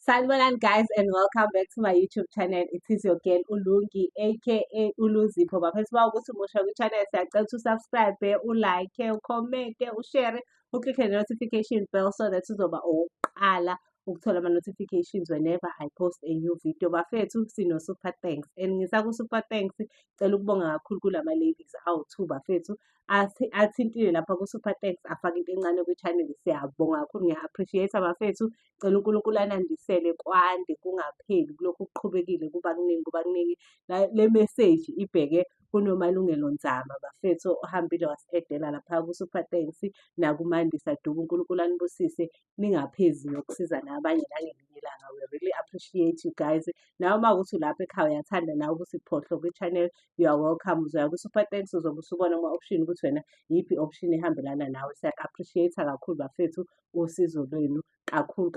Sanibonani guys and welcome back to my YouTube channel. It is your girl Ulungi aka Uluzipho. Bafethu bawukuthi umusha kwi-channel siyacela ukuthi usubscribe, ulike, ucommente, ushare, uclick notification bell so that uzoba owokuqala ukuthola ama-notifications whenever I post a new video. Bafethu sino-super thanks and ngisaku-super thanks cela ukubonga kakhulu kulama ladies awu-2 bafethu athintile lapha ku-super thanks afake into encane kwi-channel. Siyabonga kakhulu, ngiya-appreciate bafethu. Cela uNkulunkulu anandisele kwande kungapheli kulokhu kuqhubekile kuba kuningi. Le message ibheke kuNomalungelo Nzama bafethu ohambile wasi-edela lapha ku-super thanks nakuMandisa Dube. uNkulunkulu anibusise ningaphezi nokusiza nabanye nangelinye ilanga. We really appreciate you guys. Nawe uma kuthi lapha ekhaya uyathanda nawe ukusiphohlo kwi-channel, you are welcome. Uzoya ku-super thanks uzobe usubona ama-option ukuthi wena yiphi i-option ehambelana nawe. Siya-appreciate kakhulu bafethu usizo lwenu kakhulu.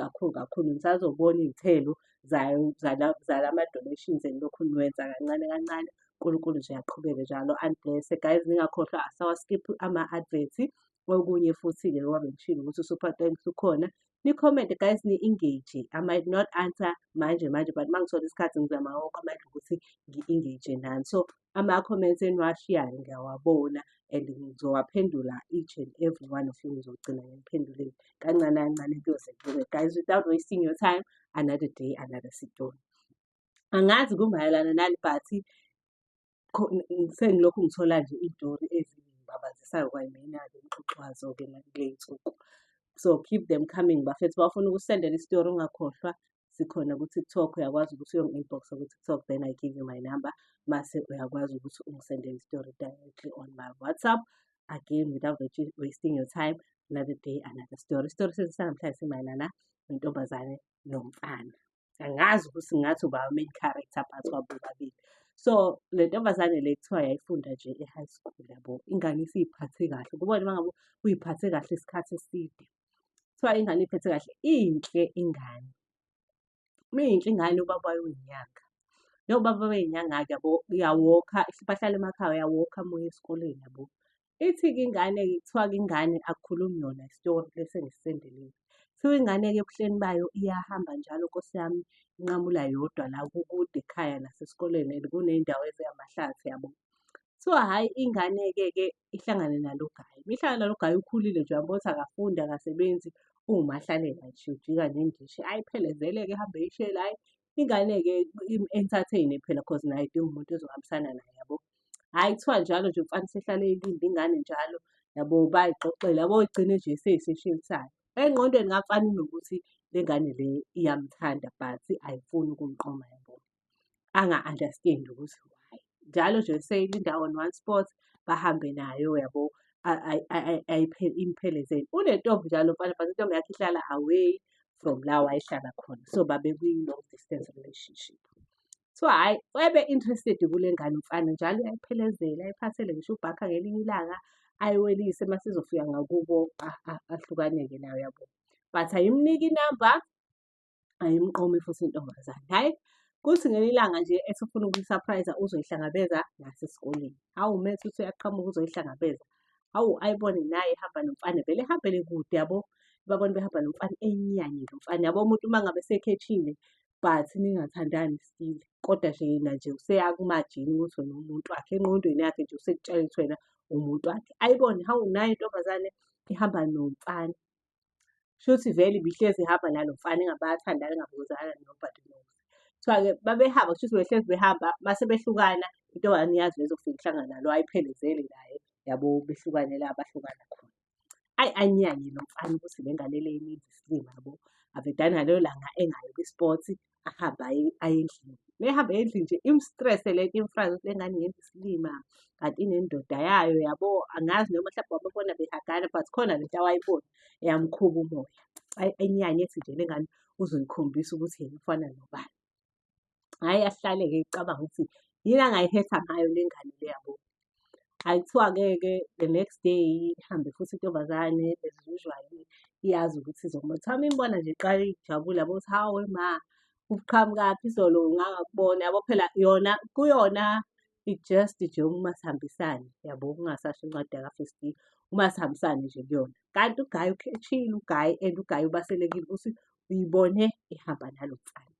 Nisazobona iy'thelo zalama-donations enilokhu niwenza kancane. uNkulunkulu nje aqhubeke njalo aniblesse. Guys, ningakhohlwa asawaskip ama-adverts. Okunye futhi-ke ngoba bengishilo ukuthi u-super thanks ukhona. Ni-comment guys, ni-engage. I might not answer manje but uma ngithola isikhathi ngizama wonke amandla ukuthi ngi-engage nani. So ama-comments eniwashiyayo ngiyawabona and ngizowaphendula each and every one of you. Ngizogcina ngiphenduleni kancane kuyoze kube. Guys, without wasting your time, another day, another story. Angazi kumayelana nani but sengilokhu ngithola nje iy'tori ezingibabazisayo kwayimina-ke imixoxwazo-ke kuley'nsuku. So keep them coming bafethu. Bafuna ukusendela isitori ungakhohlwa sikhona ku-TikTok. Uyakwazi ukuthi uyo-inbox ku-TikTok, then I give you my number. Mase uyakwazi ukuthi ungisendele isitori directly on my WhatsApp. Again, without wasting your time, another day, another story. Isitori sesanamhlanje simayelana nentombazane nomfana. Angazi ukuthi ngathi uba main character phakathi kwabo babili. So le ntombazane le kuthiwa yayifunda nje e-high school yabo. Ingane isiy'phathe kahle. Kubona uma ngabe uy'phathe kahle isikhathi eside. Kuthiwa ingane iphethe kahle, inhle ingane. Miyinhle ingane ubaba wayo uyinyanga. Ubaba wey'nyanga-ke yabo uyawokha, bahlala emakhaya uyawokha moya esikoleni yabo. Ithi-ke ingane-ke kuthiwa-ke ingane akukhulumi yona isitori lesi engisisendelile. Kuthiwa ingane-ke ebuhleni bayo iyahamba njalo Nkosi yami inqamula yodwa la kukude ekhaya nasesikoleni and kuney'ndawo ezingamahlathi yabo. Kuthiwa hhayi ingane-ke ihlangane nalo guy. Mihlangana nalo guy ukhulile nje uyambona ukuthi akafundi akasebenzi, uwumahlalela nje ujika nendishi. Ayiphelezele-ke ehambe eyishela. Hhayi ingane-ke im-entertain phela cause nayo idinga umuntu ezohambisana naye yabo. Hhayi kuthiwa njalo nje umfana usehlale eyilinde ingane njalo yabo, bayixoxela yabo, igcine nje seyiseshiyelithana. Engqondweni kamfana inokuthi le ngane le iyamthanda but ayifuni ukumnqoma yabo. Anga-understand ukuthi why. Njalo nje seyilinda on one spot bahambe nayo yabo, imphelezele. Unentombi njalo mfana but intombi yakhe ihlala away from la wayehlala khona. So babekwi-long distance relationship. Kuthiwa hhayi webe interested kule ngane umfana njalo uyayiphelezela, ayiphathele ngisho ubhakha ngelinye ilanga, ayiwelise mase izofika ngakubo ahlukaneke nayo yabo. But ayimniki inamba, ayimnqomi futhi intombazane. Hhayi kuthi ngelinye ilanga nje ethi ufuna ukuyi-surprise-a uzoyihlangabeza nasesikoleni. Hawu methi uthi uyaqhamuka uzoyihlangabeza. Hawu ayibone naye ehamba nomfana, vele ehambele kude yabo. Babone behamba nomfana enyanyile umfana yabo. Umuntu uma ngabe esekhethile but ningathandani still, kodwa nje yena nje useyakumajini ukuthi wena umuntu wakhe. Engqondweni yakhe nje usekutshela ukuthi wena umuntu wakhe. Ayibone hawu nayo intombazane ihamba nomfana. Shuthi vele ibihlezi ihamba nalo mfana ingabe bayathandana ingabuzana nobody knows. Kuthiwa-ke babehamba kushuthi behlezi behamba mase behlukana intombazane iyazi bezofika ihlangana nalo ayiphelezele naye yabo, behlukane la bahlukana khona. Ayi anyanye lo mfana ukuthi le ngane le imenza isilima yabo. Avedane ngalelo langa engayi kwi-sports, ahambe aye endlini. Mehamba endlini nje im-stress-e le nto imfrage ukuthi le ngane yenza isilima kanti inendoda yayo yabo. Angazi noma mhlawumbe wababona behagana but khona lento awayibona eyamkhuba umoya. Enyanye ethi nje le ngane uzoyikhombisa ukuthi yena ufana nobani. Hhayi ahlale-ke ecabanga ukuthi yini angayihetha ngayo le ngane le yabo. Hhayi kuthiwa-ke the next day ihambe futhi intombazane as usual iyazi ukuthi izokuma. Kuthiwa mimbona nje iqala ijabule yabo ukuthi hawe ma uqhamukaphi izolo ngangakubona yabo. Phela yona kuyona i-just nje umasihambisane yabo, kungasasho incwadi yaka-First umasihambisane nje kuyona. Kanti uGayi ukhethile uGayi and uGayi ubaselekile ukuthi siyibone ihamba nalo mfana.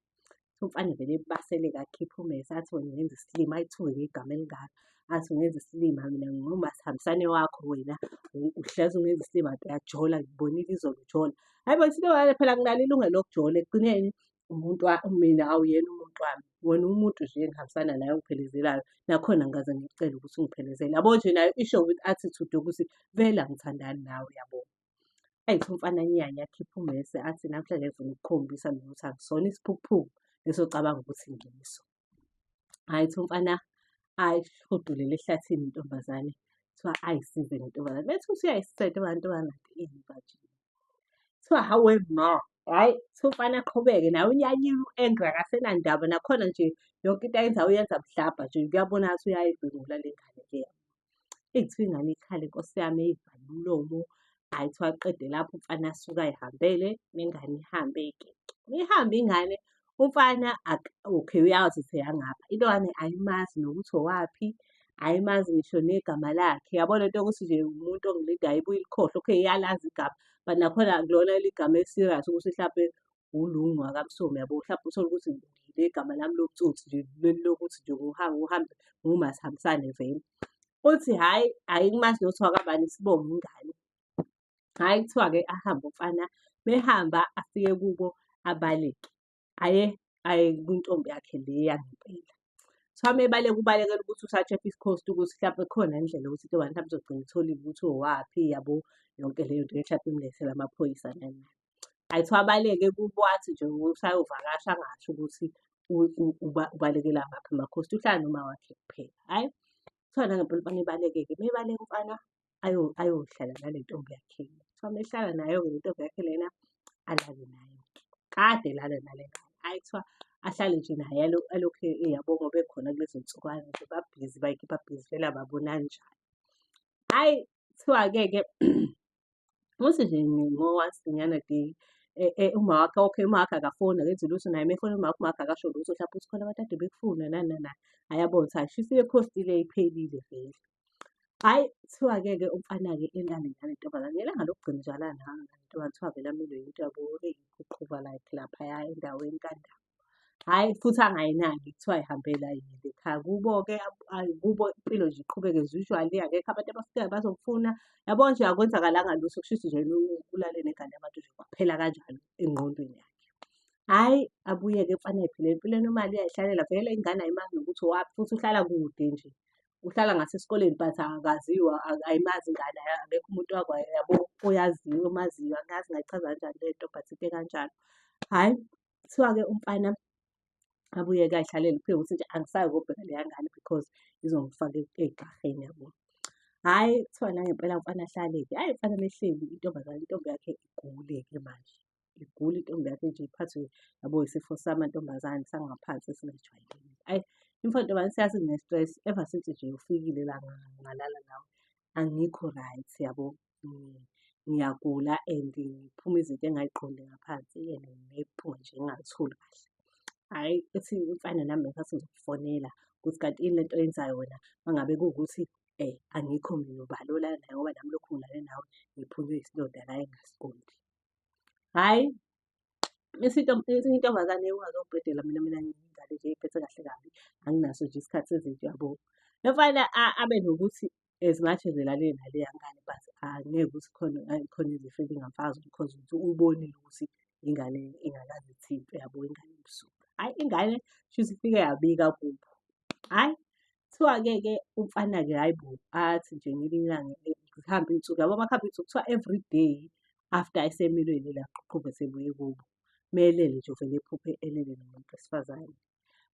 Umfana vele ebasele kakhipha ummese athi wena ungenza isilima, ayithuke igama elingaka. Athi ungenza isilima mina ngumasihambisane wakho wena uhlezi ungenza isilima uyajola ngikubonile izolo ujola. Hhayi bo intombazane phela akunalo ilungelo lokujola ekugcineni mina awuyena umuntu wami. Wena umuntu nje engihambisana naye ongiphelezelayo. Nakhona ngikaze ngikucele ukuthi ungiphelezele. Yabo nje nayo isho with attitude yokuthi vele angithandani nawe yabo. Ethi umfana nyanya akhipha ummese athi namhlanje ngifuna ukukukhombisa mina ukuthi angisona isiphukuphuku esocabanga ukuthi ngiyiso. Hhayi ithi umfana ayishudulela ehlathini intombazane. Kuthiwa ayisize ngentombazane. Bethi uthi uyayisiza intombazane iyiva nje. Kuthiwa hawe ma, hhayi kuthiwa umfana aqhubeke nawe unyanyiwe u-angry akasenandaba nakhona nje yonke into ayenzayo uyenza buhlabha nje kuyabona ngathi uyayibhemula le ngane le. Eyi kuthiwa ingane ikhala inkosi yami eyivale umlomo. Hhayi kuthiwa aqede lapho umfana asuke ayihambele nengane ihambe-ke. Ihambe ingane umfana okay uyazi ukuthi eyangapha. Intongane ayimazi nokuthi owaphi, ayimazi ngisho negama lakhe. Yabo le nto yokuthi nje umuntu ongilindayo ibuye ilikhohlwe. Okay iyalazi igama but nakhona akulona igama eli-serious ukuthi hlampe uLungu wakwaMsomi yabo. Hlampe uthole ukuthi ngile gama lami lobutsotsi nje leli lokuthi nje uhambe ngumasihambisane vele. Uthi hhayi ayikumazi nokuthi wakabani isibongo ingane. Hhayi kuthiwa-ke ahambe umfana behamba afike kubo abaleke. Aye kwintombi yakhe le yangempela. Kuthiwa mebaleka ubalekela ukuthi usa-check isikhosti ukuthi hlampe khona indlela yokuthi intombazane hlampe izogcina itholile ukuthi owaphi yabo. Yonke leyo nto hlampe imlethele amaphoyisa nani nani. Hhayi kuthiwa abaleke kubo athi nje usayovakasha angasho ukuthi ubalekela ngaphi amakhosi. Uhlala noma wakhe kuphela. Hhayi kuthiwa nangempela umfana ebaleke-ke mebaleka umfana ayohlala nale ntombi yakhe. Kuthiwa mehlala nayo-ke le ntombi yakhe lena alale nayo-ke. Kade elala nale ngane. Hhayi kuthiwa ahlale nje naye alokhu yabo ngoba ekhona kulezo nsukwana nje babhizi bayikhipha bhizi vele ababonani njalo. Hhayi kuthiwa-ke uthi nje ngo-once-nyana uma wakhe okay uma wakhe akafoni akenzi lutho naye mefona uma wakhe akasho lutho hlampe uthi khona abantu kade bekufuna nani nani nani. Hhayi yabo ngithi hhayi shuthi ikhostile iphelile vele. Hhayi kuthiwa-ke umfana-ke elala nale ntombazane ngelanga lokugcina nje alala nayo ntombazane kuthiwa vele amelwe yinto yabo eyiqhuqhuva like laphaya endaweni kanjalo. Hhayi futhi angayinaki kuthiwa ayihambela yena ekhaya. Kubo-ke kubo impilo nje iqhubeke as usual akekho abantu abafikayo bazomfuna. Yabo nje akwenzakalanga lutho kushuthi nje ulale nengane yabantu nje kwaphela kanjalo engqondweni yakhe. Hhayi abuye-ke umfana ephila empilweni imali uyayihlalela vele ingane ayimazi nokuthi owaphi futhi uhlala kude nje. Uhlala ngasesikoleni but akaziwa ayimazi ingane akekho umuntu yabo oyaziyo omaziyo angazi ngayichaza kanjani le nto but into ekanjalo. Hhayi kuthiwa-ke umfana abuye-ke ayihlalele kuphela ukuthi nje angisayi ukobheka leya ngane because izongifaka egaheni yabo. Hhayi kuthiwa nangempela umfana ahlale-ke hhayi umfana mehleli intombi yakhe igule-ke manje. Igule intombi yakhe nje iphathwe yabo isifo samantombazane sangaphansi esingajwayelekile. Hhayi imfana intombazane seyazi ngine-stress ever since nje ufikile la ngalala nawe angikho right yabo. Ngiyagula and kuphuma izinto engayiqondi ngaphansi and nephunga nje engingalitholi kahle. Hhayi ethi umfana nami ngenkathi ngizokufonela ukuthi kanti yini lento oyenzayo wena uma ngabe kuwukuthi angikho mina ubani olala naye ngoba nami lokhu ngilale nawe ngiphunywe isilonda la engasiqondi. Hhayi intombazane ungazongibhedela mina ngiyingane nje ey'phethe kahle kabi anginaso nje isikhathi sezinto yabo. Lo mfana abe nokuthi as much as elalele naleya ngane but angeke ukuthi khona izifo ezingamfaka zona because ubonile ukuthi ingane ingakaze ithintwe yabo ingane ebusuku. Hhayi ingane kushuthi ifike yabika kubo. Hhayi kuthiwa-ke umfana-ke hhayi bo athi nje ngelinye ilanga kuhamba iy'nsuku yabo makuhamba iy'nsuku kuthiwa everyday after esemelwe lela qhuqhuva esebuye kubo. Melele nje uvele ephuphe elele nomuntu wesifazane.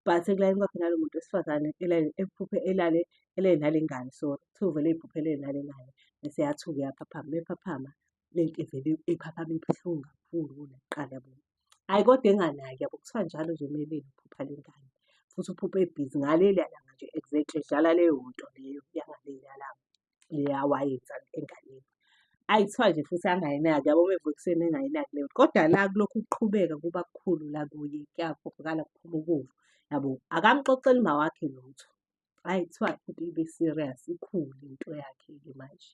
But ekulaleni kwakhe nalo muntu wesifazane ephuphe elele nale ngane sorry. Kuthiwa uvele ey'phuphe elele nale ngane bese eyathuka eyaphaphama. Mephaphama le nto ivele ephaphame ibuhlungu kakhulu kunakuqala yabo. Hhayi kodwa enganaki yabo kuthiwa njalo nje emelele uphupha le ngane. Futhi uphupha ebhizi ngaleliya langa nje exactly edlala leyo nto leyo yangaleliya langa leya wayenza enganeni. Hhayi kuthiwa nje futhi angayinaki yabo mevuka ekuseni engayinaki leyo nto. Kodwa la kulokhu kuqhubeka kuba kukhulu la kuye kuyakhohlakala kuphuma ukuvu yabo. Akamxoxeli umawakhe lutho. Hhayi kuthiwa into ibe-serious ikhule into yakhe-ke manje.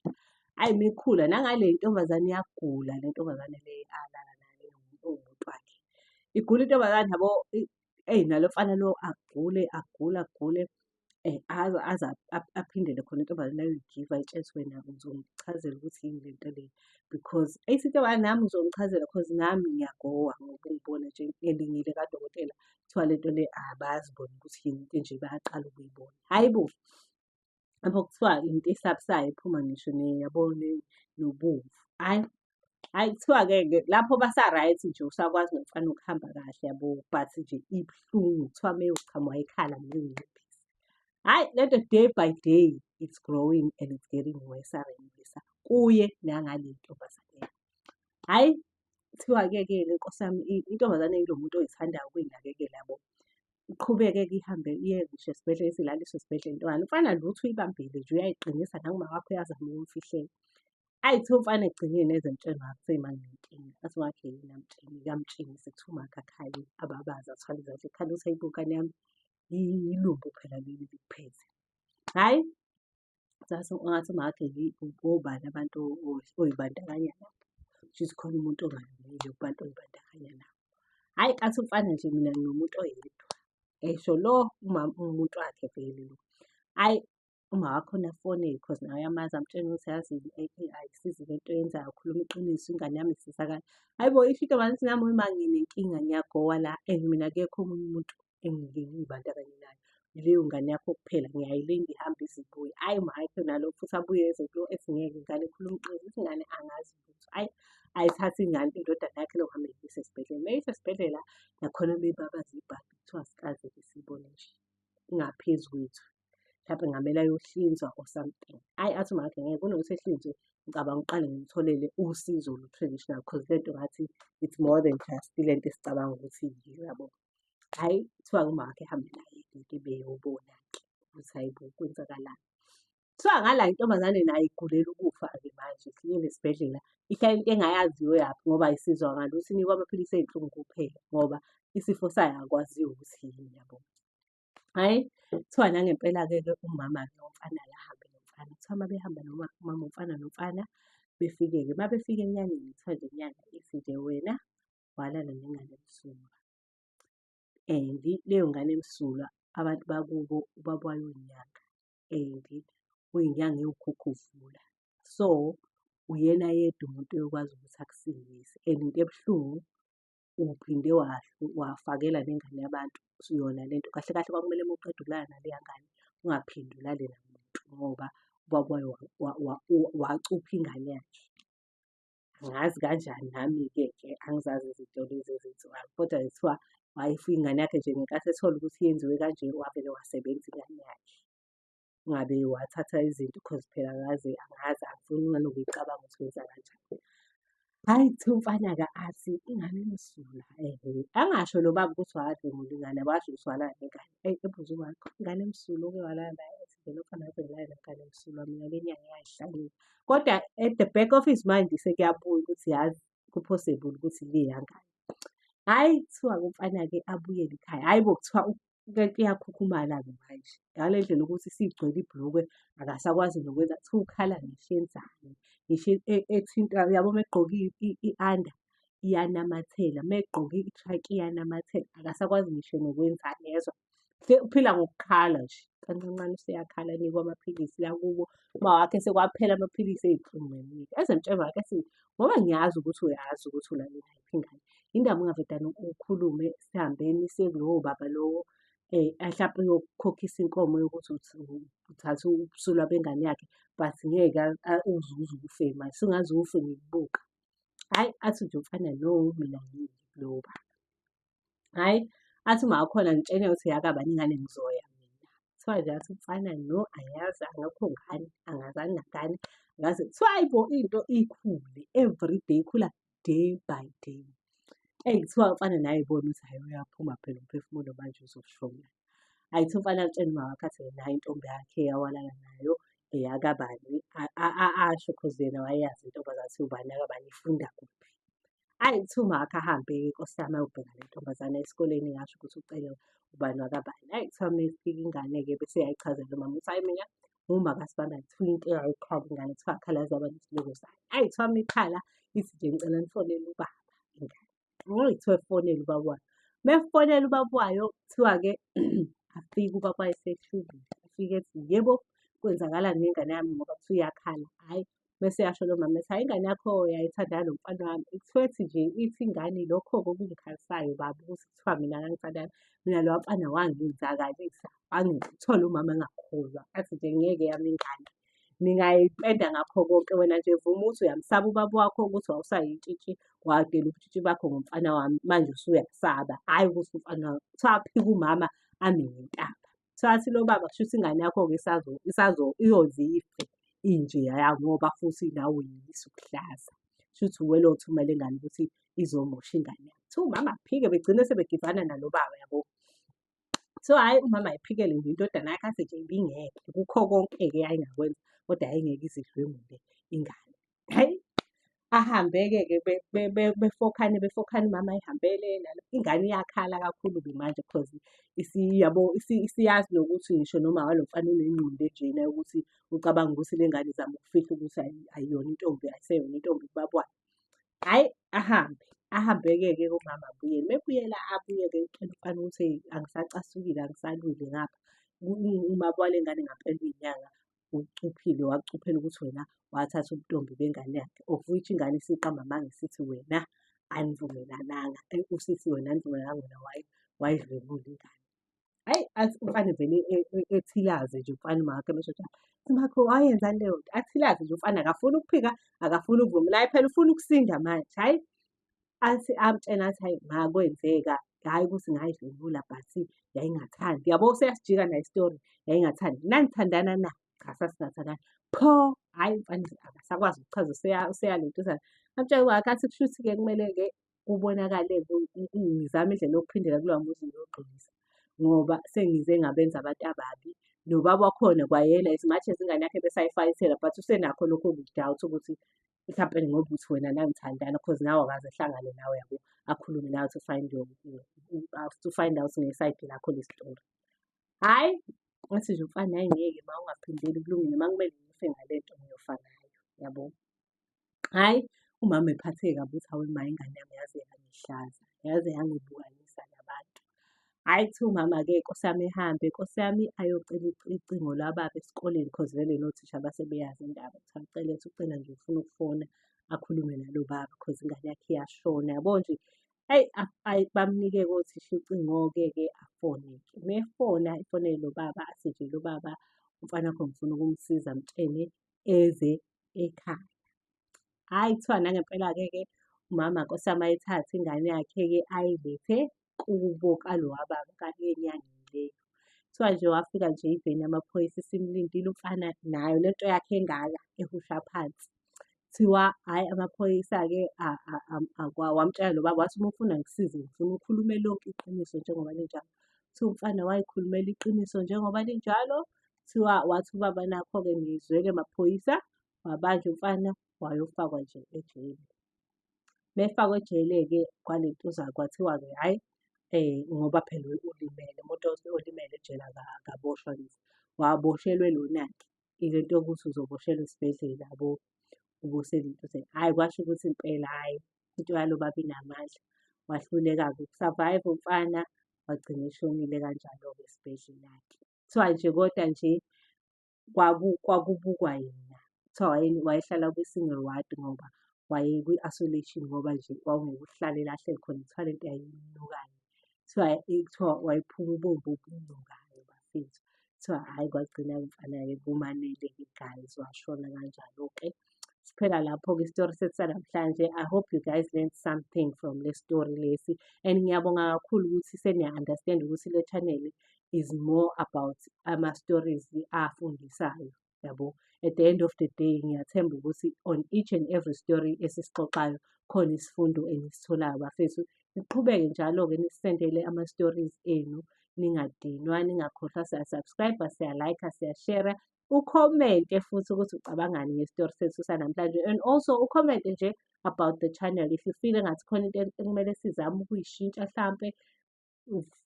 Hhayi uma ikhula nangale ntombazane iyagula le ntombazane le alala naye owumuntu wakhe. igula intombazane yabo eyi nalo mfana lo agule aze aphindele khona intombazane ayoyigiva ayitshele wena uzongichazela ukuthi yini lento le because intombazane nami uzongichazela cause nami ngiyagowa ngoba ungibona nje elingile kadokotela kuthiwa lento le abaziboni ukuthi yini into nje bayaqala ukuyibona. Hhayi bo, yabo kuthiwa into esabusayo iphuma ngisho yabona nobovu. Hhayi kuthiwa-ke lapho basa-right nje usakwazi nomfana ukuhamba kahle yabo, but nje ibuhlungu kuthiwa meyochama wayekhala ngenciphisi. Hhayi lento day by day it's growing and it's getting worse and worse kuye nangale ntombazane yami. Hhayi kuthiwa-ke le nkosi yami intombazane yilo muntu oyithandayo ukuyinakekela yabo. Iqhubeke-ke ihambe iye ngisho esibhedlela izilaliswe esibhedlela intobazane. Umfana lutho uyibambile nje uyayiqinisa nangu wakho uyazama ukumfihlela. Hhayi kuthiwa umfana ekugcineni eze emtshela umakhe manginenkinga. Athi umakhe yini yamtshela sekuthiwa umakhe akhale ababaze athwale izandla ekhala ukuthi hayibo nkani yami yilumbu phela leli likuphethe. Hhayi ngathi umakhe obani abantu oy'bandakanya nabo. Kushuthi khona umuntu ongalungile kubantu oy'bandakanya nabo. Hhayi athi umfana nje mina nginomuntu oyedwa. Esho lo umuntu wakhe vele lo. Hhayi uma wakhona afonele cause naye uyamazi amtshele ukuthi yazi ayisizi lento oyenzayo ukhuluma iqiniso ingane yami isizakala. Hhayi bo isho intombazane ukuthi nami uma nginenkinga ngiyagowa la and mina akekho omunye umuntu engike ngiy'bandakanye naye. Yileyo ngane yakho kuphela ngiyayilinda ihambe ize ibuye. Hhayi umakhe nalo futhi abuye eze kulo ethi ngeke ingane ikhuluma iqiniso ithi ingane angazi lutho. Hhayi ayithathe ingane indodana yakhe lokuhamba eyise esibhedlela. Meyise esibhedlela nakhona beyibabaza ibhadi kuthiwa asikaze siyibone nje ingaphezu kwethu. Mhlampe kungamele ayohlinzwa or something. Hhayi athi umakhe ngeke kunokuthi ehlinzwe ngicabanga uqale ngimtholele usizo olu-traditional cause lento ngathi it's more than just lento esicabanga ukuthi yiyo yabo. Hhayi kuthiwa-ke umakhe ehambe naye-ke beyobona-ke ukuthi hayi bo kwenzakalani. Kuthiwa ngala intombazane nayo igulela ukufa-ke manje ifikile esibhedlela ihlala into engayaziyo yaphi ngoba ayisizwa ngalutho inikwa amaphilisi ey'nhlungu kuphela ngoba isifo sayo akwaziyo ukuthi yini yabo. Hhayi kuthiwa nangempela-ke umama-ke womfana-ke ahambe nomfana. Kuthiwa uma behamba umama womfana nomfana befike-ke uma befika enyangeni kuthiwa nje inyanga ithi nje wena walala nengane emsulwa. And leyo ngane emsulwa abantu bakubo ubabwayo inyanga and kuyinyanga ewukhukhuvula. So uyena yedwa umuntu oyokwazi ukuthi akusindise and into ebuhlungu uphinde wafakela nengane yabantu yona lento. Kahle kahle kwakumele uma uqeda ukulala naleya ngane ungaphinde ulale namuntu ngoba ubabwayo wacupha ingane yakhe. Angazi kanjani nami-ke angizazi izinto lezi ezenziwayo kodwa kuthiwa wayifika ingane yakhe nje ngenkathi ethola ukuthi yenziwe kanje wavele wasebenza ingane yakhe. Ungabe wathatha izinto cause phela angazi angifuni nanokuyicabanga ukuthi wenza kanjani. Hhayi kuthiwa umfana-ke athi ingane emsulwa angasho lo baba ukuthi wadlwengula ingane akasho ukuthi walala nengane. Ebuze umakhe ingane emsulwa oke walala nayo athi vele umfana ngaze ngilale nengane emsulwa mina le nyanga ingangihlangile. Kodwa at the back of his mind sekuyabuya ukuthi yazi ku-possible ukuthi leya ngane. Hhayi kuthiwa-ke umfana-ke abuyele ekhaya. Hhayi bo kuthiwa lento iyakhukhumala-ke manje ngale ndlela ukuthi isigcwele ibhulokwe akasakwazi nokwenza kuthiwa ukhala ngisho enzani. Ngisho ethinta yabo uma egqoke i-under iyanamathela, uma egqoke i-track iyanamathela akasakwazi ngisho nokwenzani yezwa. Uphila ngokukhala nje kancane kancane useyakhala anikwe amaphilisi la kubo umawakhe sekwaphela amaphilisi ey'nhlungu emnika. Eze emtshele umakhe ethi ngoba ngiyazi ukuthi uyazi ukuthi ulale nayiphi ingane. Indaba ungavedane ukhulume sihambeni siye kulowo baba lowo hlampe uyokukhokhisa inkomo yokuthi uthathe ubusula bengane yakhe but ngeke uzuze ufe manje. Sungaze ufe ngikubuka. Hhayi athi nje umfana no mina kulowo baba. Hhayi athi uma wakhona ngitshene ukuthi yakabani ingane ngizoya mina. Kuthiwa nje athi umfana no angazi akakho ngane angazange ngane ngaze kuthiwa hhayi bo into ikhule everyday ikhula day by day. Eyi kuthiwa umfana naye eyibona ukuthi hhayi uyaphuma phela umphefumulo manje uzosishona. Hhayi kuthiwa umfana amtshele umawakhe athi nayi intombi yakhe awalala nayo eyakabani asho cause yena wayeyazi intombazane ukuthi ubani yakabani ifunda kuphi. Hhayi kuthiwa umawakhe ahambe-ke Nkosi yami ayobheka le ntombazane esikoleni ngasho ukuthi ucela ubani wakabani. Hhayi kuthiwa uma ifika ingane-ke bese eyayichazela umama ukuthi hhayi mina uma kaSibandane kuthiwa into ayikhala ingane kuthiwa akhalazi aba nesiloko sayo. Hhayi kuthiwa uma ikhala ithi nje ngicela nifonele ubaba ingane. Kuthiwa efonele ubaba wayo. Uma efonela ubaba wayo, kuthiwa-ke afike ubaba wayo eseshubile. Afike ethi, yebo, kwenzakalani ngengane yami ngoba kuthiwa iyakhala. Hhayi, mese eyasho lo mama ethi, hhayi ingane yakho yayithandana nomfana wami. Kuthiwa ethi nje ithi ingane lokho-ke okungikhalisayo baba ukuthi kuthiwa mina ngangithandana. Mina lo mfana wangenzakalisa. Kuthiwa lo mama engakholwa. Athi nje ngeke yami ingane. Ningayipenda ngakho konke wena nje vuma ukuthi uyamsaba ubaba wakho ukuthi wawusayitshitshi wadela ubutshitshi bakho ngomfana wami manje usuyasaba. Hhayi ukuthi umfana wami. Kuthiwa aphike umama ame ngentaba. Kuthiwa athi lo baba kushuthi ingane yakho-ke iyodla ife injeya ngoba futhi nawe uyeyisa ukuhlaza. Kushuthi uwena othumela ingane ukuthi izomosha ingane yakho. Kuthiwa umama aphike begcine sebegivana nalo baba yabo. Kuthiwa hhayi umama ayiphikele nje indodana yakhe athi nje ibingekho. Kukho konke-ke ayengakwenza kodwa yayingeke ize idlwengule ingane. Hhayi, ahambe-ke befokhane umama ehambele ingane iyakhala kakhulu-ke manje cause isiyazi nokuthi ngisho noma walo mfana unengqondo enjena yokuthi ucabanga ukuthi le ngane izama ukufihla ukuthi ayiyona intombi, ayiseyona intombi kubaba wayo. Hhayi, ahambe-ke umama abuyele. Uma ebuyela abuye-ke ekutshela umfana ukuthi angisacasukile, angisalwile ngapha. Umama wale ngane ngampela uyinyanga ucuphile, wakucuphela ukuthi wena wathatha ubuntombi bengane yakhe. Of which ingane isiqamba amanga isithi wena anivumelananga. Usithi wena anivumelananga wena wayidlwengula ingane. Hhayi, athi umfana vele ethilaze nje umfana umama wakhe ebesho ukuthi makho wayenzani leyo nto? Athilaze nje umfana akafuni ukuphika, akafuni ukuvuma. Naye phela ufuna ukusinda manje. Hhayi, athi amtshela athi hhayi makwenzeka, hhayi ukuthi ngayidlwengula but yayingathandi. Yabo seyasijika nayo isitori, yayingathandi. Nanithandana na? Cha, sasingathandani. Pho, hhayi umfana akasakwazi ukuchaza useyalentuza. Amtshela wakhe athi kushuthi-ke kumele-ke kubonakale-ke ngizame indlela yokuphindela kuloya muzi ngiyogqilisa. Ngoba sengize ngabenza abantu ababi. Nobaba wakhona kwayena as much as ingane yakhe ebesayifayithela but usenakho lokho kudawutha ukuthi mhlampeni ngoba uthi wena nanithandana cause nawe akaze ahlangane nawe yabo. Akhulume nawe to find out ngesayidi lakho le story. Hhayi, wathi nje umfana hhayi ngeke ma ungaphindeli kulungile uma kumele ngife ngale nto ngiyofa ngayo, yabo. Hhayi, umama ephatheke kabi ukuthi hawe ma ingane yami yaze yangihlaza, yaze yangibukanisa nabantu. Hhayi, kuthiwa umama-ke Nkosi yami ehambe, Nkosi yami ayocela ucingo lwababa esikoleni cause vele nothisha base beyazi indaba. Kuthiwa ucela nje ufuna ukufona akhulume nalo baba cause ingane yakhe iyashona yabo nje. Hhayi, bamnike-ke othisha ucingo-ke afone-ke. Uma efona efonele lo baba athi nje lo baba umfana wakho ngifuna ukumsiza amtshene eze ekhaya. Hhayi, kuthiwa nangempela-ke umama Nkosi yami ayithathe ingane yakhe-ke ayilethe kubo kalowa baba enyangeni leyo. Kuthiwa nje wafika nje iveni yamaphoyisa isimlindile umfana nayo lento yakhe engaka ehusha phansi. Kuthiwa hhayi amaphoyisa-ke wamtshela lo baba wathi uma ufuna ngikusize ngifuna ukhulume lonke iqiniso njengoba linjalo. Kuthiwa umfana wayikhulumela iqiniso njengoba linjalo. Kuthiwa wathi ubaba nakho-ke nizwele maphoyisa, wabanjwa umfana wayofakwa nje ejele. Uma efakwa ejele-ke kwalentuza kwathiwa-ke hhayi ngoba phela ulimele, umuntu olimele ejele akaboshwa nje. Waboshelwe lona-ke ile nto yokuthi uzoboshelwa esibhedlela yabo. Ubuselentuzeni. Hhayi, kwasho ukuthi impela hhayi into yalo baba inamandla. Wahluleka-ke uku-survive-a umfana wagcina eshonile kanjalo-ke esibhedlela-ke. Kuthiwa nje koda nje kwakubukwa yena. Kuthiwa wayehlala kwi-single ward ngoba wayekwi-isolation ngoba nje kwakungeke uhlale la ahleli khona kuthiwa lento yayimnukayo. Kuthiwa wayephuma ubomvu obunukayo bafethu. Kuthiwa hhayi kwagcina umfana-ke kumanele-ke guys washona kanjalo-ke. Siphela lapho-ke isitori sethu sanamhlanje. I hope you guys learned something from le story lesi and ngiyabonga kakhulu ukuthi seniya-understand ukuthi le channel is more about ama-stories afundisayo, yabo. At the end of the day ngiyathemba ukuthi on each and every story esisixoxayo khona isifundo enisitholayo bafethu. Niqhubeke njalo-ke nisisendele ama-stories enu, ningadinwa, ningakhohlwa siya-subscribe-a, siya-like-a, siya-share-a. Ukhomente futhi ukuthi ucabangani ngesitori sethu sanamhlanje and also ukhomente nje about the channel. If you feel engathi khona into ekumele sizame ukuyishintsha hlampe,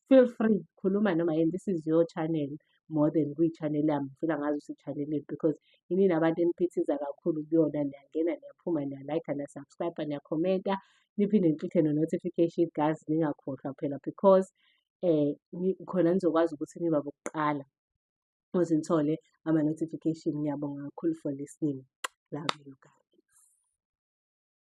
feel free, khuluma noma yini, this is your channel. more than kwi-channel yami ngifuna ngazi ukuthi i-channel yethu because inini abantu eniphithiza kakhulu kuyona, niyangena niyaphuma niya-like-a niya-subscribe-a niyakhomenta niphinde nicithe no-notification guys, ningakhohlwa phela because khona nizokwazi ukuthi niba bokuqala ukuze nithole ama-notification. Ngiyabonga kakhulu for listening. Love you guys.